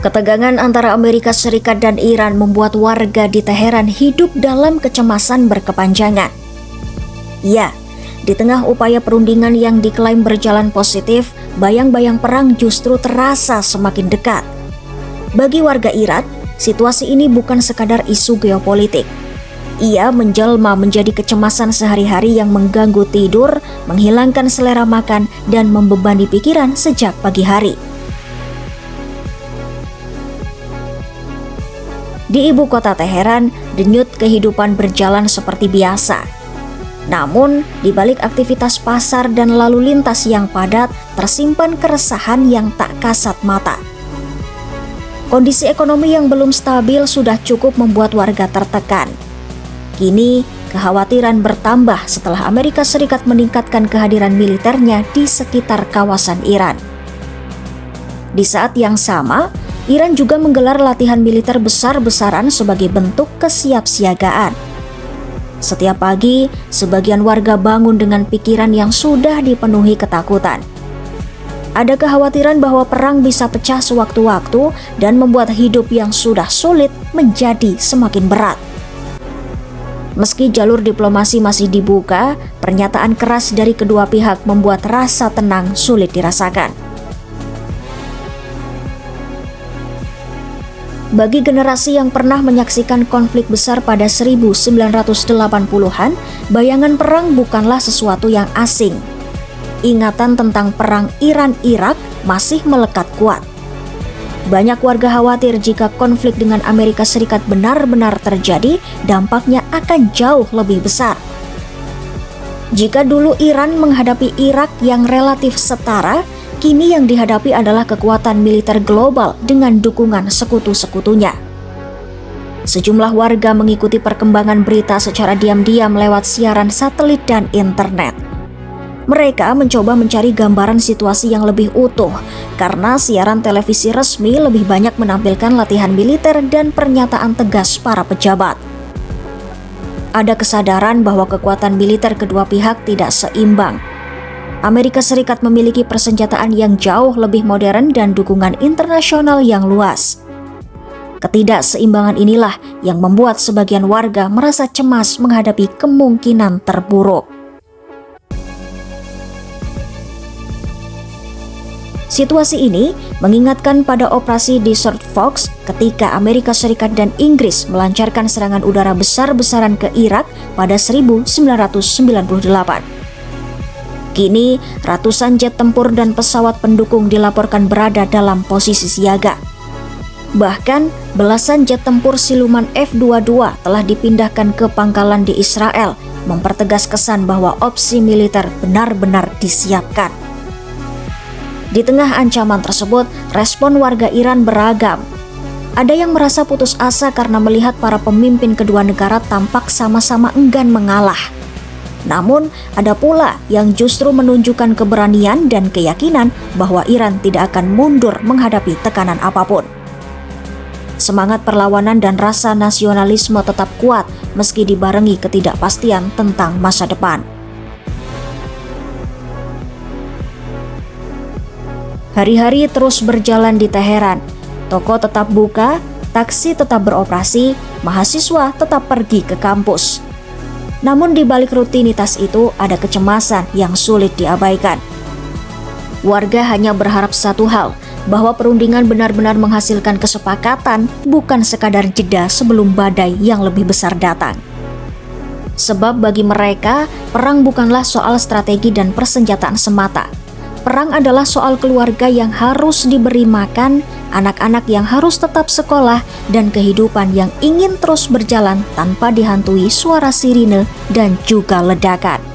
Ketegangan antara Amerika Serikat dan Iran membuat warga di Teheran hidup dalam kecemasan berkepanjangan. Ya, di tengah upaya perundingan yang diklaim berjalan positif, bayang-bayang perang justru terasa semakin dekat. Bagi warga Iran, situasi ini bukan sekadar isu geopolitik. Ia menjelma menjadi kecemasan sehari-hari yang mengganggu tidur, menghilangkan selera makan, dan membebani pikiran sejak pagi hari. Di ibu kota Teheran, denyut kehidupan berjalan seperti biasa. Namun, di balik aktivitas pasar dan lalu lintas yang padat, tersimpan keresahan yang tak kasat mata. Kondisi ekonomi yang belum stabil sudah cukup membuat warga tertekan. Kini, kekhawatiran bertambah setelah Amerika Serikat meningkatkan kehadiran militernya di sekitar kawasan Iran. Di saat yang sama, Iran juga menggelar latihan militer besar-besaran sebagai bentuk kesiapsiagaan. Setiap pagi, sebagian warga bangun dengan pikiran yang sudah dipenuhi ketakutan. Ada kekhawatiran bahwa perang bisa pecah sewaktu-waktu dan membuat hidup yang sudah sulit menjadi semakin berat. Meski jalur diplomasi masih dibuka, pernyataan keras dari kedua pihak membuat rasa tenang sulit dirasakan. Bagi generasi yang pernah menyaksikan konflik besar pada 1980-an, bayangan perang bukanlah sesuatu yang asing. Ingatan tentang perang Iran-Irak masih melekat kuat. Banyak warga khawatir jika konflik dengan Amerika Serikat benar-benar terjadi, dampaknya akan jauh lebih besar. Jika dulu Iran menghadapi Irak yang relatif setara, kini yang dihadapi adalah kekuatan militer global dengan dukungan sekutu-sekutunya. Sejumlah warga mengikuti perkembangan berita secara diam-diam lewat siaran satelit dan internet. Mereka mencoba mencari gambaran situasi yang lebih utuh, karena siaran televisi resmi lebih banyak menampilkan latihan militer dan pernyataan tegas para pejabat. Ada kesadaran bahwa kekuatan militer kedua pihak tidak seimbang. Amerika Serikat memiliki persenjataan yang jauh lebih modern dan dukungan internasional yang luas. Ketidakseimbangan inilah yang membuat sebagian warga merasa cemas menghadapi kemungkinan terburuk. Situasi ini mengingatkan pada operasi Desert Fox ketika Amerika Serikat dan Inggris melancarkan serangan udara besar-besaran ke Irak pada 1998. Kini, ratusan jet tempur dan pesawat pendukung dilaporkan berada dalam posisi siaga. Bahkan, belasan jet tempur siluman F-22 telah dipindahkan ke pangkalan di Israel, mempertegas kesan bahwa opsi militer benar-benar disiapkan. Di tengah ancaman tersebut, respon warga Iran beragam. Ada yang merasa putus asa karena melihat para pemimpin kedua negara tampak sama-sama enggan mengalah. Namun, ada pula yang justru menunjukkan keberanian dan keyakinan bahwa Iran tidak akan mundur menghadapi tekanan apapun. Semangat perlawanan dan rasa nasionalisme tetap kuat meski dibarengi ketidakpastian tentang masa depan. Hari-hari terus berjalan di Teheran. Toko tetap buka, taksi tetap beroperasi, mahasiswa tetap pergi ke kampus. Namun di balik rutinitas itu ada kecemasan yang sulit diabaikan. Warga hanya berharap satu hal, bahwa perundingan benar-benar menghasilkan kesepakatan, bukan sekadar jeda sebelum badai yang lebih besar datang. Sebab bagi mereka, perang bukanlah soal strategi dan persenjataan semata. Perang adalah soal keluarga yang harus diberi makan, anak-anak yang harus tetap sekolah, dan kehidupan yang ingin terus berjalan tanpa dihantui suara sirine dan juga ledakan.